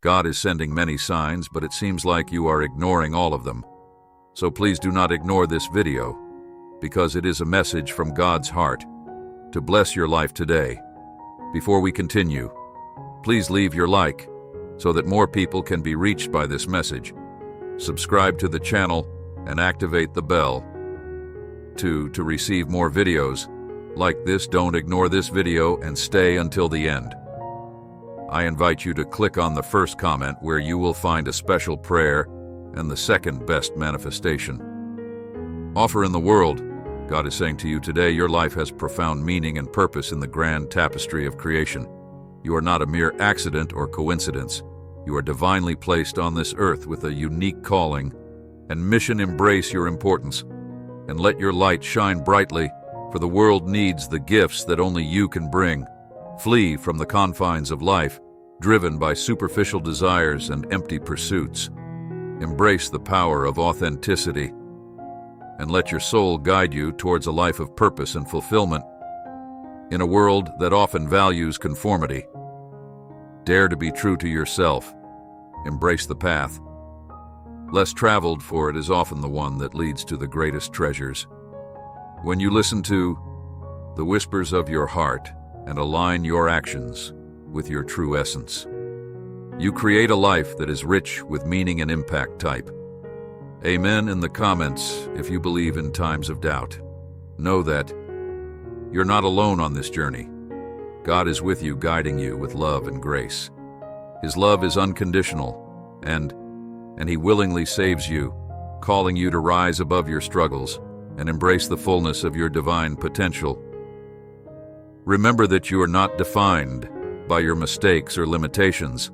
God is sending many signs, but it seems like you are ignoring all of them. So please do not ignore this video, because it is a message from God's heart to bless your life today. Before we continue, please leave your like so that more people can be reached by this message. Subscribe to the channel and activate the bell to receive more videos like this. Don't ignore this video and stay until the end. I invite you to click on the first comment where you will find a special prayer and the second best manifestation offer in the world. God is saying to you today, your life has profound meaning and purpose in the grand tapestry of creation. You are not a mere accident or coincidence. You are divinely placed on this earth with a unique calling and mission. Embrace your importance and let your light shine brightly, for the world needs the gifts that only you can bring. Flee from the confines of life, driven by superficial desires and empty pursuits. Embrace the power of authenticity and let your soul guide you towards a life of purpose and fulfillment. In a world that often values conformity, dare to be true to yourself. Embrace the path less traveled, for it is often the one that leads to the greatest treasures. When you listen to the whispers of your heart and align your actions with your true essence, you create a life that is rich with meaning and impact. Type Amen in the comments if you believe in times of doubt. Know that you're not alone on this journey. God is with you, guiding you with love and grace. His love is unconditional, and He willingly saves you, calling you to rise above your struggles and embrace the fullness of your divine potential. Remember that you are not defined by your mistakes or limitations.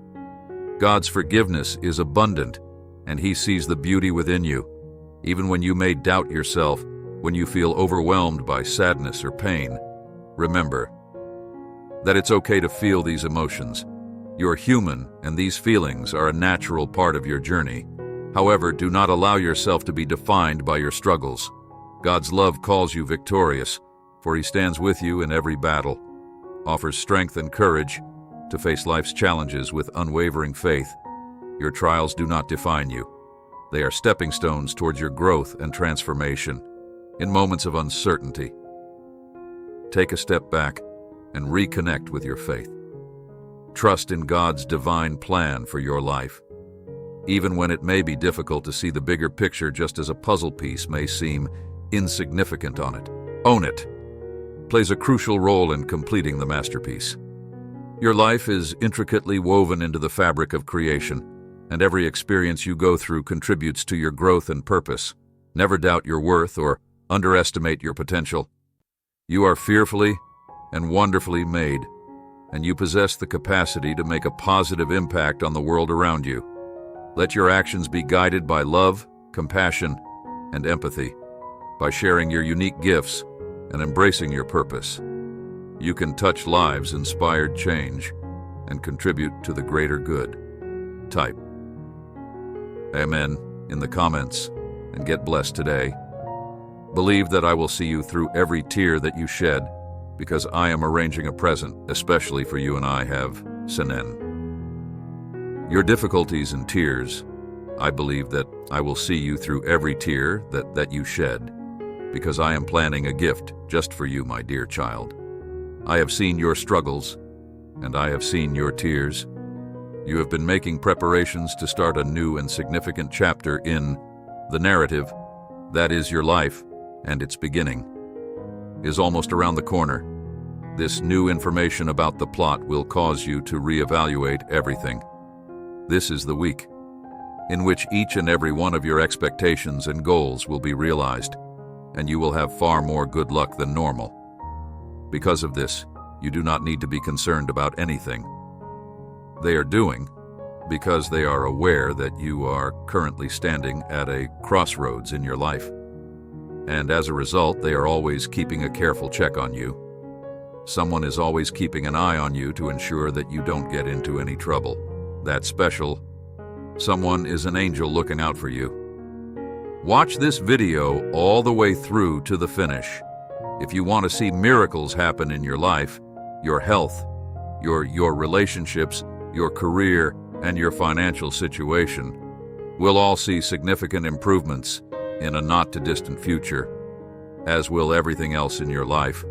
God's forgiveness is abundant, and He sees the beauty within you. Even when you may doubt yourself, when you feel overwhelmed by sadness or pain, remember that it's okay to feel these emotions. You're human, and these feelings are a natural part of your journey. However, do not allow yourself to be defined by your struggles. God's love calls you victorious, for He stands with you in every battle, offers strength and courage to face life's challenges with unwavering faith. Your trials do not define you. They are stepping stones towards your growth and transformation. In moments of uncertainty, take a step back and reconnect with your faith. Trust in God's divine plan for your life. Even when it may be difficult to see the bigger picture, just as a puzzle piece may seem insignificant on it, own it plays a crucial role in completing the masterpiece. Your life is intricately woven into the fabric of creation, and every experience you go through contributes to your growth and purpose. Never doubt your worth or underestimate your potential. You are fearfully and wonderfully made, and you possess the capacity to make a positive impact on the world around you. Let your actions be guided by love, compassion, and empathy. By sharing your unique gifts and embracing your purpose, you can touch lives, inspire change, and contribute to the greater good. Type Amen in the comments and get blessed today. Believe that I will see you through every tear that you shed, because I am arranging a present especially for you, and I have Senen. Your difficulties and tears, I believe that I will see you through every tear that you shed, because I am planning a gift just for you, my dear child. I have seen your struggles, and I have seen your tears. You have been making preparations to start a new and significant chapter in the narrative that is your life, and its beginning is almost around the corner. This new information about the plot will cause you to reevaluate everything. This is the week in which each and every one of your expectations and goals will be realized, and you will have far more good luck than normal. Because of this, you do not need to be concerned about anything they are doing, because they are aware that you are currently standing at a crossroads in your life. And as a result, they are always keeping a careful check on you. Someone is always keeping an eye on you to ensure that you don't get into any trouble. That special someone is an angel looking out for you. Watch this video all the way through to the finish. If you want to see miracles happen in your life, your health, your relationships, your career, and your financial situation will all see significant improvements in a not-too-distant future, as will everything else in your life.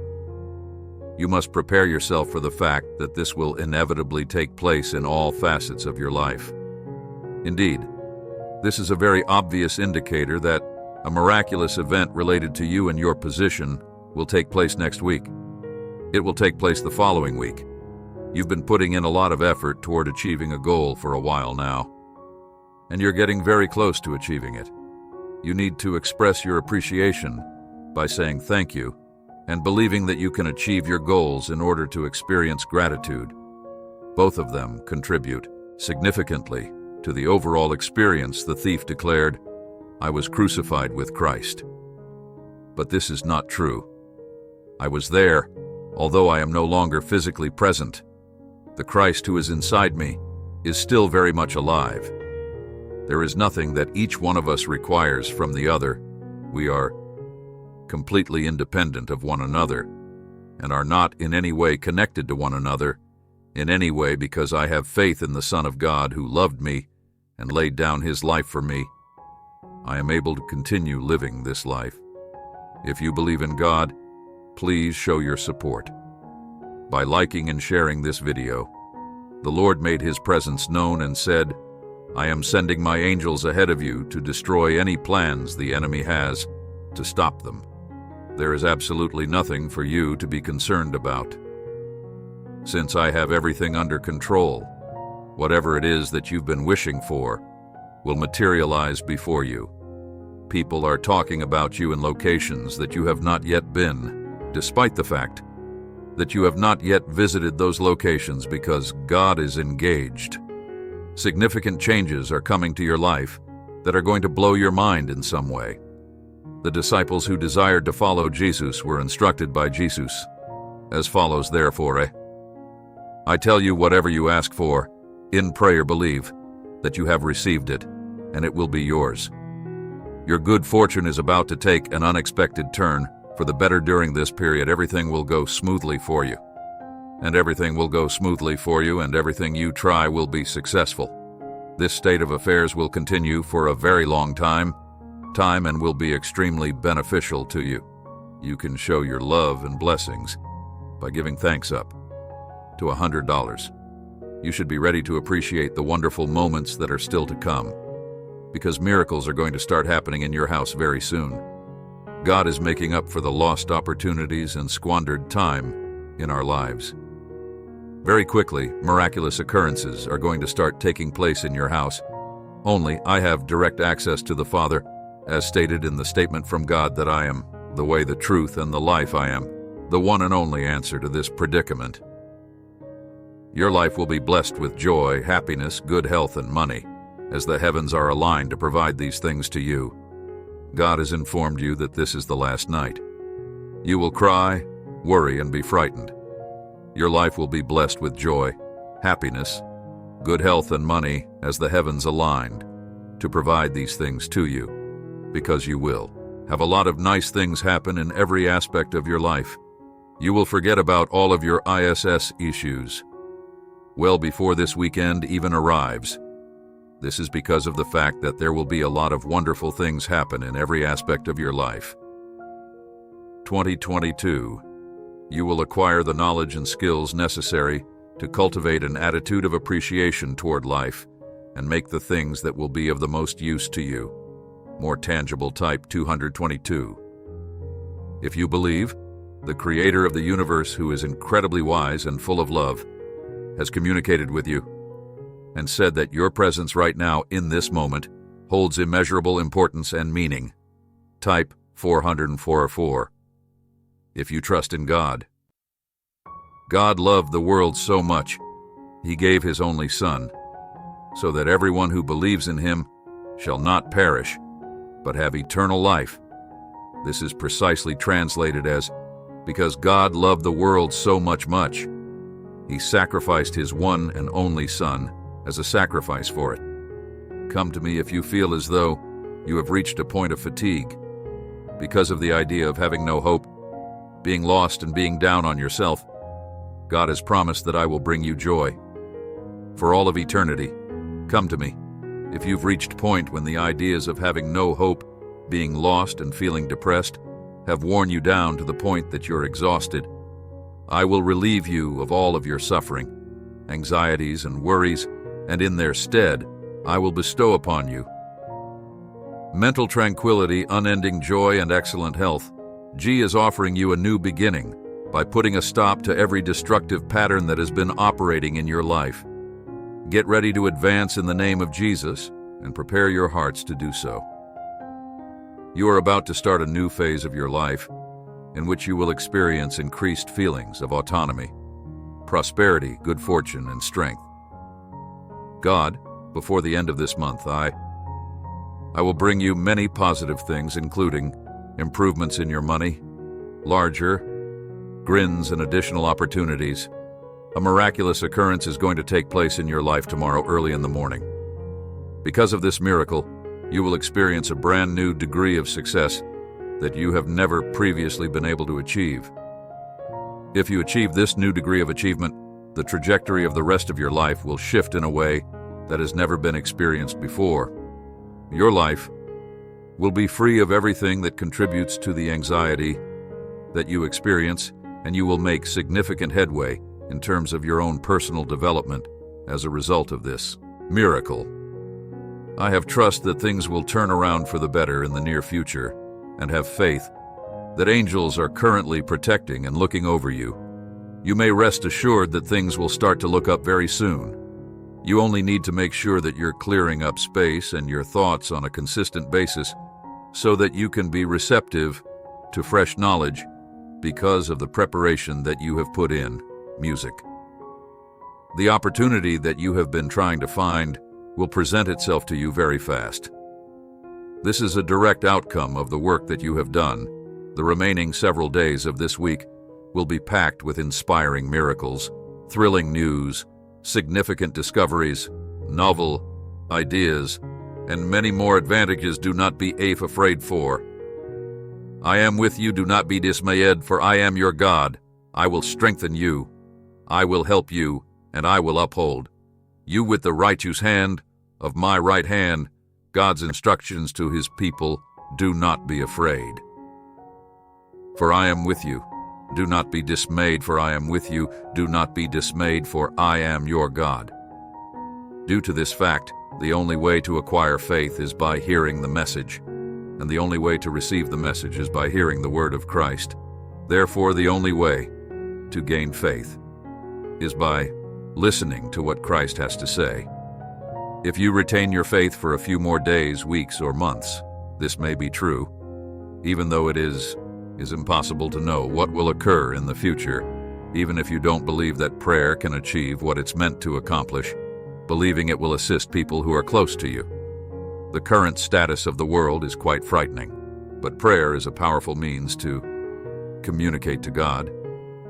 You must prepare yourself for the fact that this will inevitably take place in all facets of your life. Indeed, this is a very obvious indicator that a miraculous event related to you and your position will take place next week. It will take place the following week. You've been putting in a lot of effort toward achieving a goal for a while now, and you're getting very close to achieving it. You need to express your appreciation by saying thank you and believing that you can achieve your goals in order to experience gratitude. Both of them contribute significantly to the overall experience. The thief declared, "I was crucified with Christ." But this is not true. I was there, although I am no longer physically present. The Christ who is inside me is still very much alive. There is nothing that each one of us requires from the other. We are completely independent of one another and are not in any way connected to one another in any way, because I have faith in the Son of God who loved me and laid down his life for me. I am able to continue living this life. If you believe in God, please show your support by liking and sharing this video. The Lord made his presence known and said, "I am sending my angels ahead of you to destroy any plans the enemy has to stop them." There is absolutely nothing for you to be concerned about. Since I have everything under control, whatever it is that you've been wishing for will materialize before you. People are talking about you in locations that you have not yet been, despite the fact that you have not yet visited those locations, because God is engaged. Significant changes are coming to your life that are going to blow your mind in some way. The disciples who desired to follow Jesus were instructed by Jesus as follows, "Therefore, I tell you, whatever you ask for, in prayer believe that you have received it, and it will be yours." Your good fortune is about to take an unexpected turn for the better during this period. Everything will go smoothly for you. And everything will go smoothly for you, and everything you try will be successful. This state of affairs will continue for a very long time and will be extremely beneficial to you. You can show your love and blessings by giving thanks up to $100. You should be ready to appreciate the wonderful moments that are still to come, because miracles are going to start happening in your house very soon. God is making up for the lost opportunities and squandered time in our lives. Very quickly, miraculous occurrences are going to start taking place in your house. Only I have direct access to the Father, as stated in the statement from God that I am the way, the truth, and the life. I am the one and only answer to this predicament. Your life will be blessed with joy, happiness, good health, and money, as the heavens are aligned to provide these things to you. God has informed you that this is the last night. You will cry, worry, and be frightened. Your life will be blessed with joy, happiness, good health, and money, as the heavens aligned to provide these things to you, because you will have a lot of nice things happen in every aspect of your life. You will forget about all of your issues well before this weekend even arrives. This is because of the fact that there will be a lot of wonderful things happen in every aspect of your life. 2022. You will acquire the knowledge and skills necessary to cultivate an attitude of appreciation toward life and make the things that will be of the most use to you more tangible. Type 222. If you believe, the Creator of the universe, who is incredibly wise and full of love, has communicated with you and said that your presence right now in this moment holds immeasurable importance and meaning. Type 404. If you trust in God. God loved the world so much, he gave his only Son, so that everyone who believes in him shall not perish, but have eternal life. This is precisely translated as, because God loved the world so much, he sacrificed his one and only Son as a sacrifice for it. Come to me if you feel as though you have reached a point of fatigue because of the idea of having no hope, being lost, and being down on yourself. God has promised that I will bring you joy for all of eternity Come to me. If you've reached point when the ideas of having no hope, being lost and feeling depressed, have worn you down to the point that you're exhausted, I will relieve you of all of your suffering, anxieties and worries, and in their stead, I will bestow upon you mental tranquility, unending joy, and excellent health. G is offering you a new beginning by putting a stop to every destructive pattern that has been operating in your life. Get ready to advance in the name of Jesus and prepare your hearts to do so. You are about to start a new phase of your life in which you will experience increased feelings of autonomy, prosperity, good fortune, and strength. God, before the end of this month, I will bring you many positive things, including improvements in your money, larger grins and additional opportunities. A miraculous occurrence is going to take place in your life tomorrow early in the morning. Because of this miracle, you will experience a brand new degree of success that you have never previously been able to achieve. If you achieve this new degree of achievement, the trajectory of the rest of your life will shift in a way that has never been experienced before. Your life will be free of everything that contributes to the anxiety that you experience, and you will make significant headway in terms of your own personal development as a result of this miracle. I have trust that things will turn around for the better in the near future, and have faith that angels are currently protecting and looking over you. You may rest assured that things will start to look up very soon. You only need to make sure that you're clearing up space and your thoughts on a consistent basis so that you can be receptive to fresh knowledge because of the preparation that you have put in music. The opportunity that you have been trying to find will present itself to you very fast. This is a direct outcome of the work that you have done. The remaining several days of this week will be packed with inspiring miracles, thrilling news, significant discoveries, novel ideas, and many more advantages. Do not be afraid, for I am with you. Do not be dismayed, for I am your God. I will strengthen you. I will help you, and I will uphold you with the righteous hand of my right hand. God's instructions to his people: do not be afraid, for I am with you. Do not be dismayed, for I am with you. Do not be dismayed, for I am your God. Due to this fact, the only way to acquire faith is by hearing the message, and the only way to receive the message is by hearing the word of Christ. Therefore, the only way to gain faith is by listening to what Christ has to say. If you retain your faith for a few more days, weeks, or months, this may be true, even though it is impossible to know what will occur in the future. Even if you don't believe that prayer can achieve what it's meant to accomplish, believing it will assist people who are close to you. The current status of the world is quite frightening, but prayer is a powerful means to communicate to God,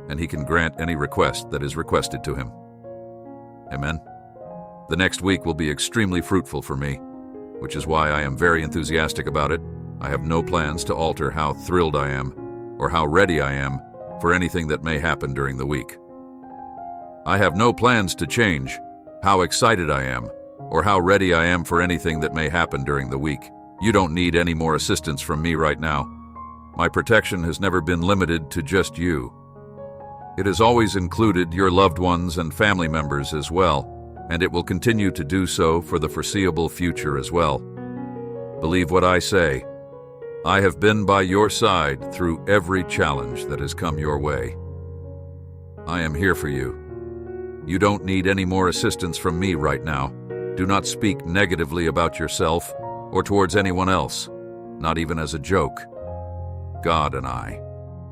and he can grant any request that is requested to him. Amen. The next week will be extremely fruitful for me, which is why I am very enthusiastic about it. I have no plans to alter how thrilled I am or how ready I am for anything that may happen during the week. I have no plans to change how excited I am or how ready I am for anything that may happen during the week. You don't need any more assistance from me right now. My protection has never been limited to just you. It has always included your loved ones and family members as well, and it will continue to do so for the foreseeable future as well. Believe what I say. I have been by your side through every challenge that has come your way. I am here for you. You don't need any more assistance from me right now. Do not speak negatively about yourself or towards anyone else, not even as a joke. God and I